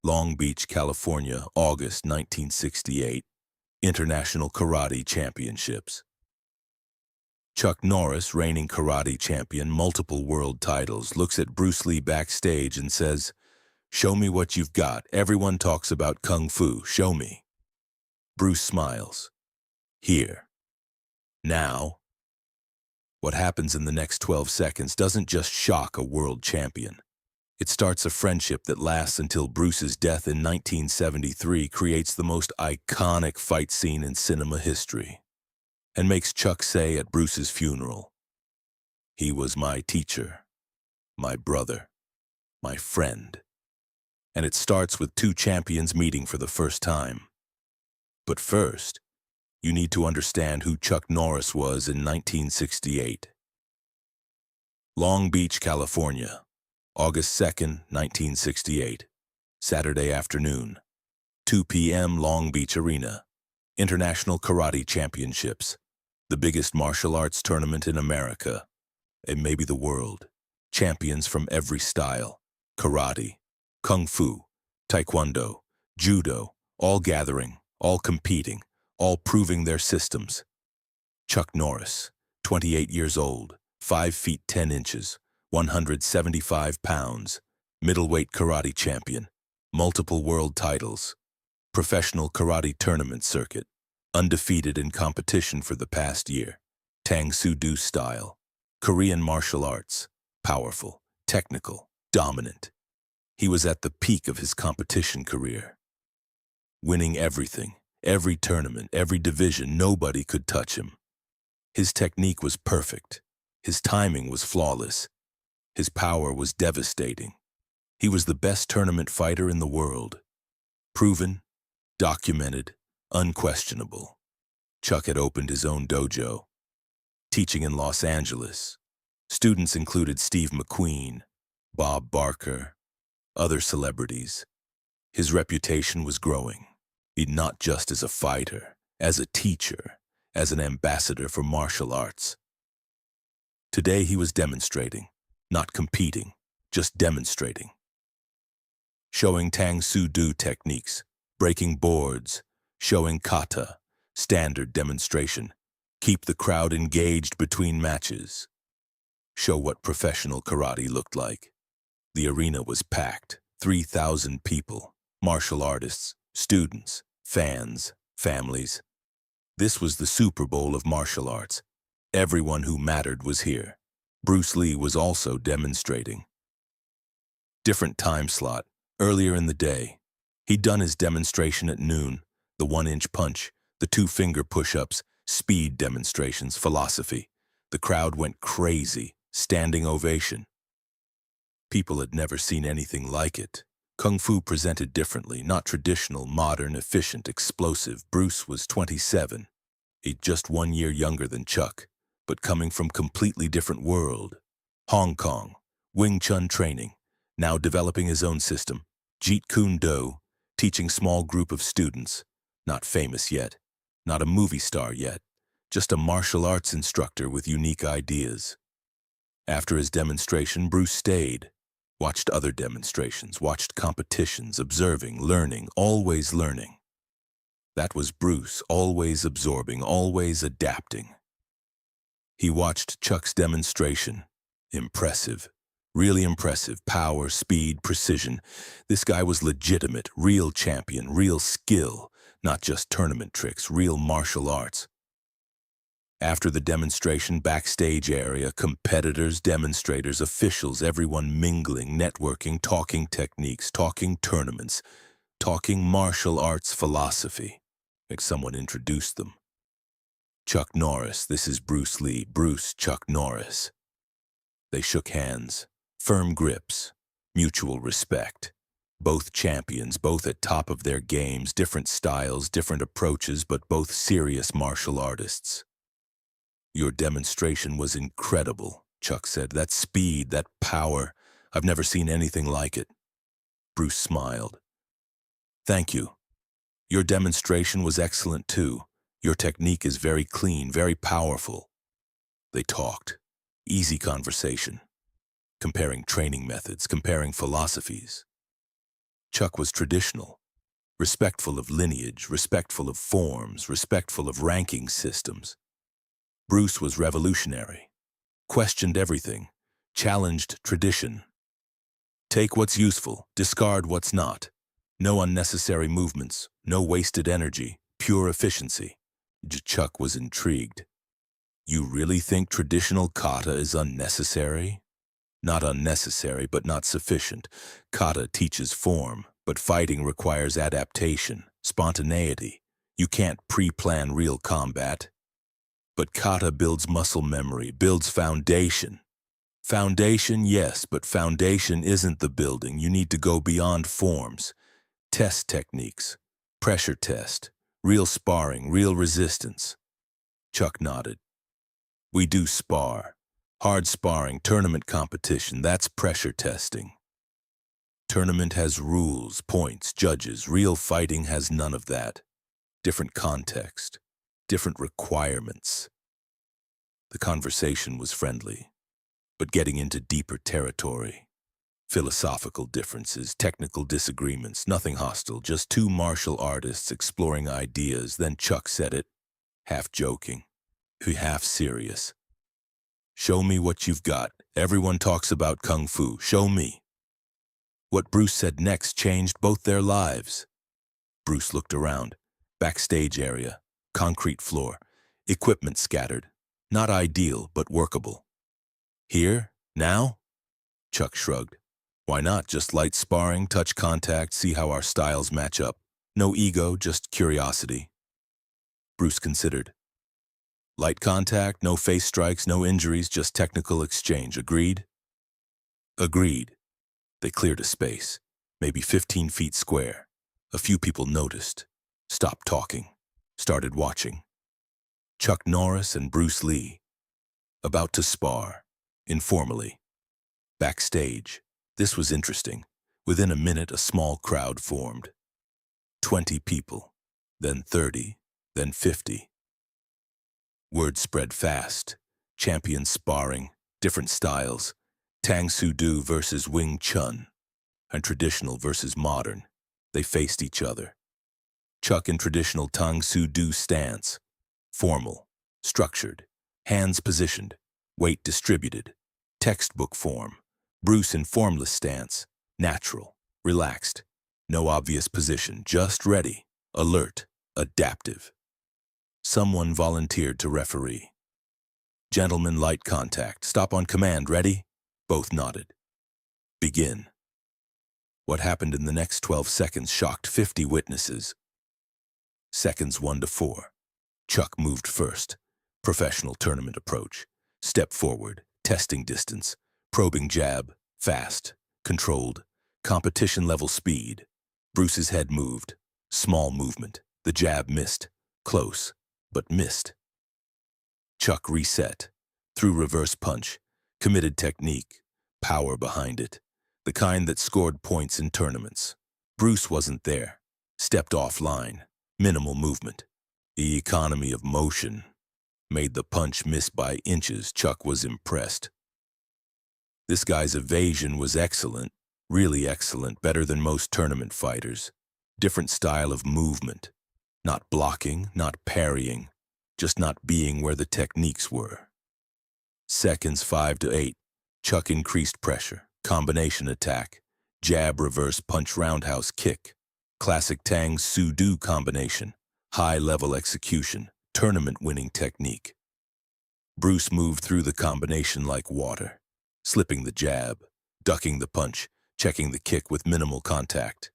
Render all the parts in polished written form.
Long Beach, California, August 1968. International Karate Championships. Chuck Norris, reigning karate champion, multiple world titles, looks at Bruce Lee backstage and says, "Show me what you've got. Everyone talks about Kung Fu. Show me." Bruce smiles. "Here. Now." What happens in the next 12 seconds doesn't just shock a world champion. It starts a friendship that lasts until Bruce's death in 1973, creates the most iconic fight scene in cinema history, and makes Chuck say at Bruce's funeral, "He was my teacher, my brother, my friend." And it starts with two champions meeting for the first time. But first, you need to understand who Chuck Norris was in 1968. Long Beach, California, August 2nd, 1968, Saturday afternoon, 2 p.m. Long Beach Arena, International Karate Championships, the biggest martial arts tournament in America, and maybe the world. Champions from every style, karate, kung fu, taekwondo, judo, all gathering, all competing, all proving their systems. Chuck Norris, 28 years old, 5 feet 10 inches, 175 pounds, middleweight karate champion, multiple world titles, professional karate tournament circuit, undefeated in competition for the past year, Tang Soo Do style, Korean martial arts, powerful, technical, dominant. He was at the peak of his competition career, winning everything, every tournament, every division. Nobody could touch him. His technique was perfect. His timing was flawless. His power was devastating. He was the best tournament fighter in the world. Proven, documented, unquestionable. Chuck had opened his own dojo, teaching in Los Angeles. Students included Steve McQueen, Bob Barker, other celebrities. His reputation was growing, not just as a fighter, as a teacher, as an ambassador for martial arts. Today he was demonstrating, not competing, just demonstrating. Showing Tang Soo Do techniques, breaking boards, showing kata, standard demonstration. Keep the crowd engaged between matches. Show what professional karate looked like. The arena was packed, 3,000 people, martial artists, students, fans, families. This was the Super Bowl of martial arts. Everyone who mattered was here. Bruce Lee was also demonstrating. Different time slot, earlier in the day. He'd done his demonstration at noon, the 1-inch punch, the 2-finger push-ups, speed demonstrations, philosophy. The crowd went crazy, standing ovation. People had never seen anything like it. Kung Fu presented differently, not traditional, modern, efficient, explosive. Bruce was 27. He'd just 1 year younger than Chuck, but coming from completely different world. Hong Kong, Wing Chun training, now developing his own system. Jeet Kune Do, teaching small group of students, not famous yet, not a movie star yet, just a martial arts instructor with unique ideas. After his demonstration, Bruce stayed, watched other demonstrations, watched competitions, observing, learning, always learning. That was Bruce, always absorbing, always adapting. He watched Chuck's demonstration. Impressive. Really impressive. Power, speed, precision. This guy was legitimate, real champion, real skill, not just tournament tricks, real martial arts. After the demonstration, backstage area, competitors, demonstrators, officials, everyone mingling, networking, talking techniques, talking tournaments, talking martial arts philosophy, like someone introduced them. Chuck Norris, this is Bruce Lee. Bruce, Chuck Norris. They shook hands, firm grips, mutual respect. Both champions, both at top of their games, different styles, different approaches, but both serious martial artists. "Your demonstration was incredible," Chuck said. "That speed, that power, I've never seen anything like it." Bruce smiled. "Thank you. Your demonstration was excellent too. Your technique is very clean, very powerful." They talked. Easy conversation. Comparing training methods, comparing philosophies. Chuck was traditional, respectful of lineage, respectful of forms, respectful of ranking systems. Bruce was revolutionary, questioned everything, challenged tradition. Take what's useful, discard what's not. No unnecessary movements, no wasted energy, pure efficiency. Chuck was intrigued. You really think traditional kata is unnecessary? Not unnecessary, but not sufficient. Kata teaches form, but fighting requires adaptation, spontaneity. You can't pre-plan real combat. But kata builds muscle memory, builds foundation. Foundation, yes, but foundation isn't the building. You need to go beyond forms. Test techniques, pressure test, real sparring, real resistance. Chuck nodded. We do spar. Hard sparring, tournament competition, that's pressure testing. Tournament has rules, points, judges. Real fighting has none of that. Different context, different requirements. The conversation was friendly, but getting into deeper territory. Philosophical differences, technical disagreements, nothing hostile, just two martial artists exploring ideas. Then Chuck said it, half joking, half serious. Show me what you've got. Everyone talks about kung fu. Show me. What Bruce said next changed both their lives. Bruce looked around. Backstage area, concrete floor, equipment scattered. Not ideal, but workable. Here? Now? Chuck shrugged. Why not? Just light sparring, touch contact, see how our styles match up. No ego, just curiosity. Bruce considered. Light contact, no face strikes, no injuries, just technical exchange. Agreed? Agreed. They cleared a space, maybe 15 feet square. A few people noticed, stopped talking, started watching. Chuck Norris and Bruce Lee, about to spar, informally. Backstage. This was interesting. Within a minute, a small crowd formed. 20 people, then 30, then 50. Word spread fast. Champions sparring, different styles. Tang Soo Do versus Wing Chun, and traditional versus modern. They faced each other. Chuck in traditional Tang Soo Do stance. Formal, structured, hands positioned, weight distributed. Textbook form. Bruce in formless stance. Natural, relaxed. No obvious position, just ready, alert, adaptive. Someone volunteered to referee. Gentlemen, light contact. Stop on command. Ready? Both nodded. Begin. What happened in the next 12 seconds shocked 50 witnesses. Seconds 1 to 4. Chuck moved first. Professional tournament approach. Step forward. Testing distance. Probing jab. Fast. Controlled. Competition level speed. Bruce's head moved. Small movement. The jab missed. Close, but missed. Chuck reset. Threw reverse punch. Committed technique. Power behind it. The kind that scored points in tournaments. Bruce wasn't there. Stepped offline. Minimal movement. The economy of motion. Made the punch miss by inches. Chuck was impressed. This guy's evasion was excellent. Really excellent. Better than most tournament fighters. Different style of movement. Not blocking, not parrying. Just not being where the techniques were. Seconds 5 to 8. Chuck increased pressure. Combination attack. Jab, reverse punch, roundhouse kick. Classic Tang Soo Do combination. High-level execution. Tournament-winning technique. Bruce moved through the combination like water. Slipping the jab. Ducking the punch. Checking the kick with minimal contact.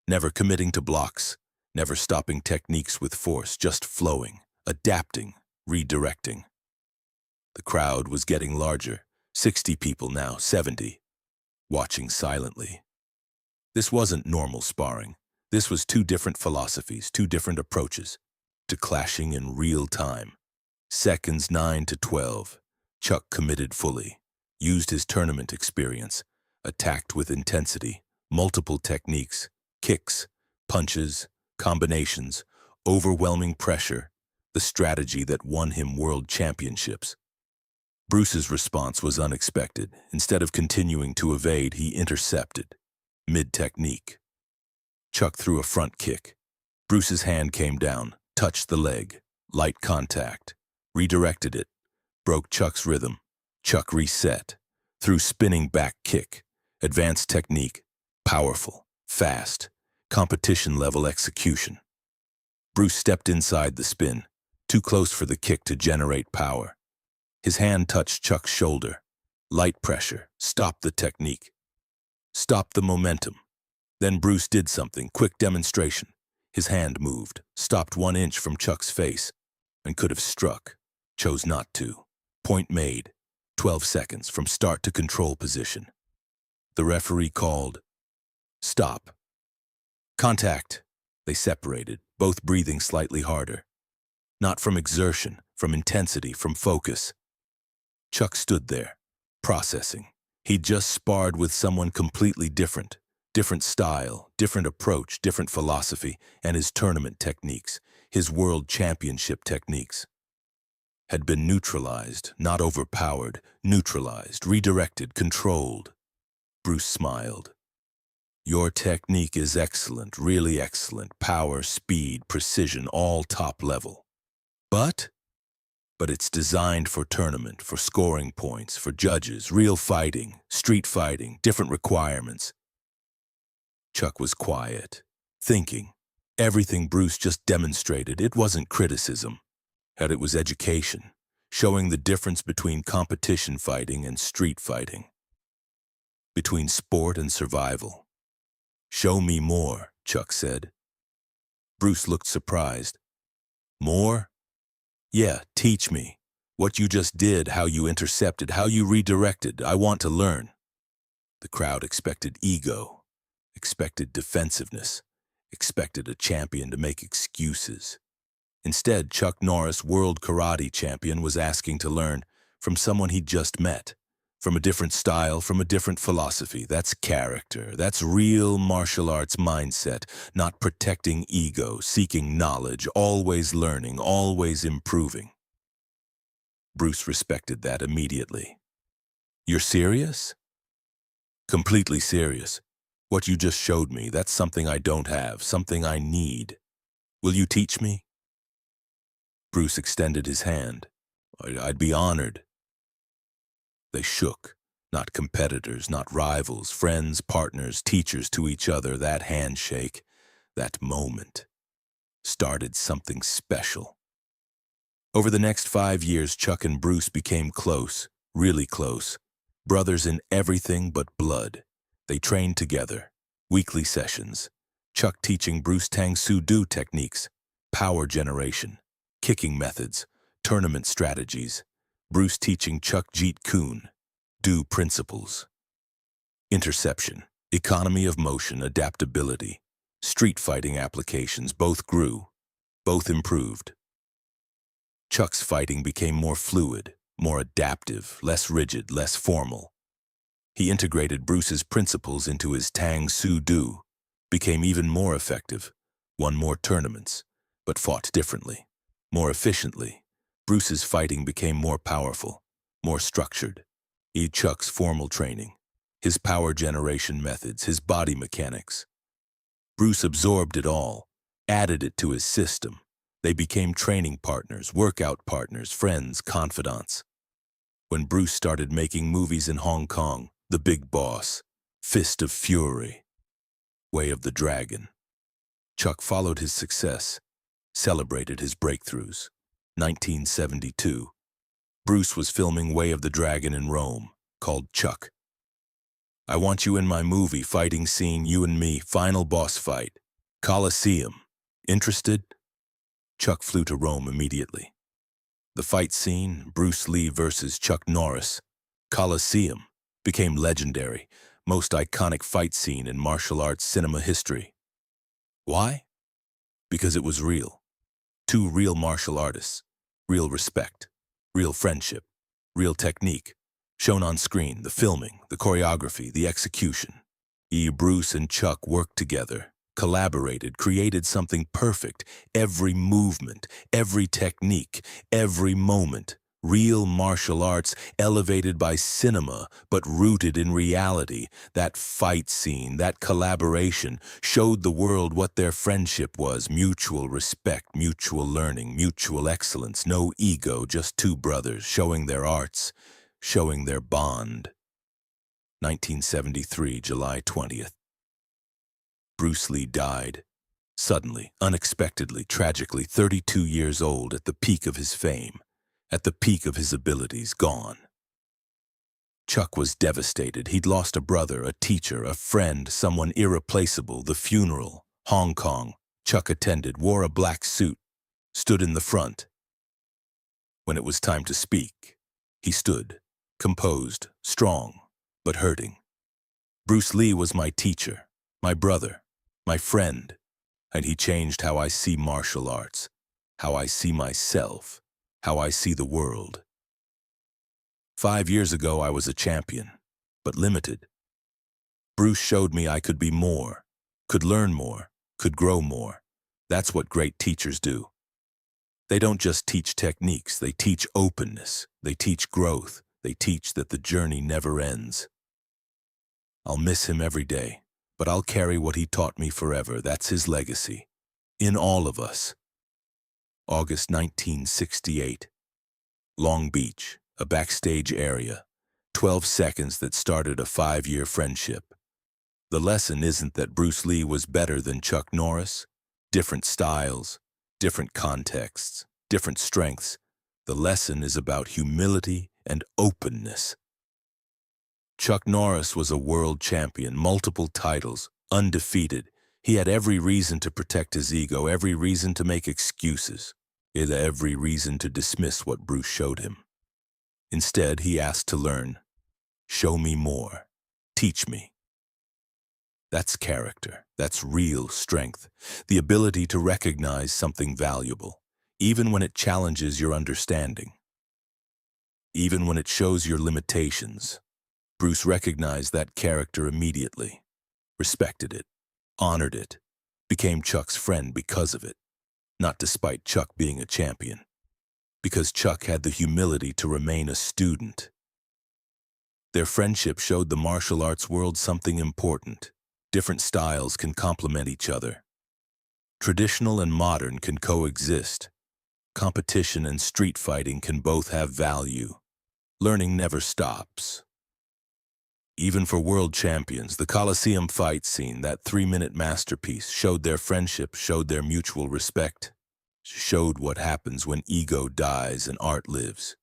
Never committing to blocks. Never stopping techniques with force. Just flowing. Adapting. Redirecting. The crowd was getting larger. 60 people now, 70. Watching silently. This wasn't normal sparring. This was two different philosophies, two different approaches, to clashing in real time. Seconds 9 to 12. Chuck committed fully, used his tournament experience, attacked with intensity, multiple techniques, kicks, punches, combinations, overwhelming pressure, the strategy that won him world championships. Bruce's response was unexpected. Instead of continuing to evade, he intercepted. Mid-technique. Chuck threw a front kick. Bruce's hand came down, touched the leg. Light contact. Redirected it. Broke Chuck's rhythm. Chuck reset. Threw spinning back kick. Advanced technique. Powerful. Fast. Competition-level execution. Bruce stepped inside the spin, too close for the kick to generate power. His hand touched Chuck's shoulder. Light pressure. Stopped the technique. Stopped the momentum. Then Bruce did something. Quick demonstration. His hand moved, stopped 1 inch from Chuck's face, and could have struck. Chose not to. Point made. 12 seconds from start to control position. The referee called. Stop. Contact. They separated, both breathing slightly harder. Not from exertion, from intensity, from focus. Chuck stood there, processing. He'd just sparred with someone completely different. Different style, different approach, different philosophy, and his tournament techniques, his world championship techniques, had been neutralized, not overpowered, neutralized, redirected, controlled. Bruce smiled. Your technique is excellent, really excellent. Power, speed, precision, all top level. But it's designed for tournament, for scoring points, for judges, real fighting, street fighting, different requirements. Chuck was quiet, thinking. Everything Bruce just demonstrated, it wasn't criticism, and it was education, showing the difference between competition fighting and street fighting, between sport and survival. Show me more, Chuck said. Bruce looked surprised. More? Yeah, teach me. What you just did, how you intercepted, how you redirected. I want to learn. The crowd expected ego, expected defensiveness, expected a champion to make excuses. Instead, Chuck Norris, world karate champion, was asking to learn from someone he'd just met, from a different style, from a different philosophy. That's character. That's real martial arts mindset, not protecting ego, seeking knowledge, always learning, always improving. Bruce respected that immediately. You're serious? Completely serious. What you just showed me, that's something I don't have, something I need. Will you teach me? Bruce extended his hand. I'd be honored. They shook, not competitors, not rivals, friends, partners, teachers to each other. That handshake, that moment, started something special. Over the next 5 years, Chuck and Bruce became close, really close, brothers in everything but blood. They trained together, weekly sessions, Chuck teaching Bruce Tang Soo Do techniques, power generation, kicking methods, tournament strategies, Bruce teaching Chuck Jeet Kune Do principles. Interception, economy of motion, adaptability, street fighting applications both grew, both improved. Chuck's fighting became more fluid, more adaptive, less rigid, less formal. He integrated Bruce's principles into his Tang Soo Do, became even more effective, won more tournaments, but fought differently, more efficiently. Bruce's fighting became more powerful, more structured. Chuck's formal training, his power generation methods, his body mechanics. Bruce absorbed it all, added it to his system. They became training partners, workout partners, friends, confidants. When Bruce started making movies in Hong Kong, The Big Boss, Fist of Fury, Way of the Dragon, Chuck followed his success, celebrated his breakthroughs. 1972. Bruce was filming Way of the Dragon in Rome, called Chuck. I want you in my movie, fighting scene, you and me, final boss fight. Colosseum. Interested? Chuck flew to Rome immediately. The fight scene, Bruce Lee versus Chuck Norris, Colosseum, became legendary, most iconic fight scene in martial arts cinema history. Why? Because it was real. Two real martial artists, real respect, real friendship, real technique, shown on screen, the filming, the choreography, the execution. Bruce and Chuck worked together, collaborated, created something perfect. Every movement, every technique, every moment, Real martial arts elevated by cinema, but rooted in reality. That fight scene, that collaboration, showed the world what their friendship was. Mutual respect, mutual learning, mutual excellence. No ego, just two brothers showing their arts, showing their bond. 1973, July 20th. Bruce Lee died. Suddenly, unexpectedly, tragically, 32 years old, at the peak of his fame, at the peak of his abilities, gone. Chuck was devastated. He'd lost a brother, a teacher, a friend, someone irreplaceable. The funeral, Hong Kong, Chuck attended, wore a black suit, stood in the front. When it was time to speak, he stood, composed, strong, but hurting. Bruce Lee was my teacher, my brother, my friend, and he changed how I see martial arts, how I see myself, how I see the world. 5 years ago, I was a champion, but limited. Bruce showed me I could be more, could learn more, could grow more. That's what great teachers do. They don't just teach techniques, they teach openness, they teach growth, they teach that the journey never ends. I'll miss him every day, but I'll carry what he taught me forever. That's his legacy. In all of us. August 1968. Long Beach, a backstage area. 12 seconds that started a 5-year friendship. The lesson isn't that Bruce Lee was better than Chuck Norris. Different styles, different contexts, different strengths. The lesson is about humility and openness. Chuck Norris was a world champion, multiple titles, undefeated. He had every reason to protect his ego, every reason to make excuses, every reason to dismiss what Bruce showed him. Instead, he asked to learn. Show me more. Teach me. That's character. That's real strength. The ability to recognize something valuable, even when it challenges your understanding. Even when it shows your limitations. Bruce recognized that character immediately, respected it, honored it, became Chuck's friend because of it, not despite Chuck being a champion, because Chuck had the humility to remain a student. Their friendship showed the martial arts world something important. Different styles can complement each other. Traditional and modern can coexist. Competition and street fighting can both have value. Learning never stops. Even for world champions, the Colosseum fight scene, that 3-minute masterpiece, showed their friendship, showed their mutual respect, showed what happens when ego dies and art lives.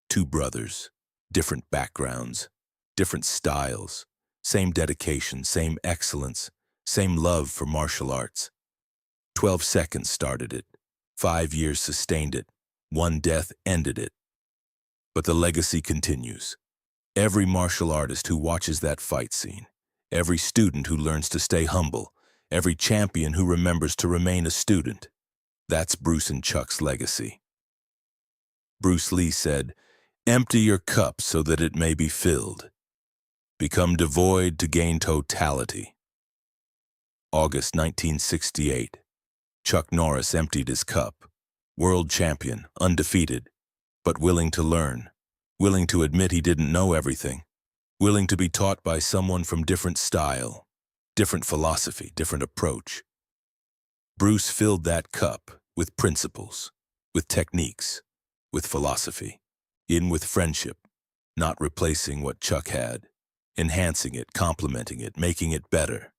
Two brothers, different backgrounds, different styles, same dedication, same excellence, same love for martial arts. 12 seconds started it. 5 years sustained it. 1 death ended it. But the legacy continues. Every martial artist who watches that fight scene, every student who learns to stay humble, every champion who remembers to remain a student, that's Bruce and Chuck's legacy. Bruce Lee said, "Empty your cup so that it may be filled. Become devoid to gain totality." August 1968. Chuck Norris emptied his cup. World champion, undefeated, but willing to learn. Willing to admit he didn't know everything, willing to be taught by someone from different style, different philosophy, different approach. Bruce filled that cup with principles, with techniques, with philosophy, in with friendship, not replacing what Chuck had, enhancing it, complementing it, making it better.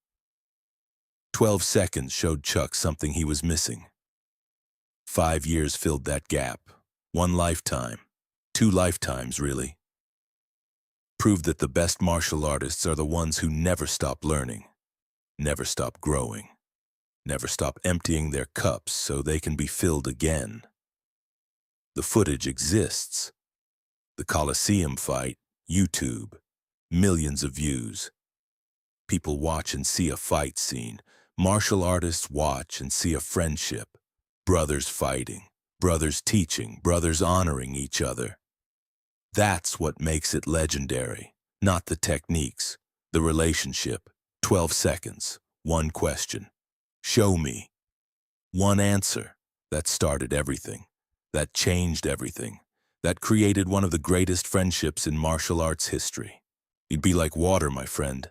12 seconds showed Chuck something he was missing. 5 years filled that gap, 1 lifetime. 2 lifetimes, really. Proved that the best martial artists are the ones who never stop learning, never stop growing, never stop emptying their cups so they can be filled again. The footage exists. The Colosseum fight, YouTube, millions of views. People watch and see a fight scene. Martial artists watch and see a friendship. Brothers fighting, brothers teaching, brothers honoring each other. That's what makes it legendary, not the techniques, the relationship. 12 seconds, 1 question. Show me. 1 answer. That started everything. That changed everything. That created one of the greatest friendships in martial arts history. You'd be like water, my friend.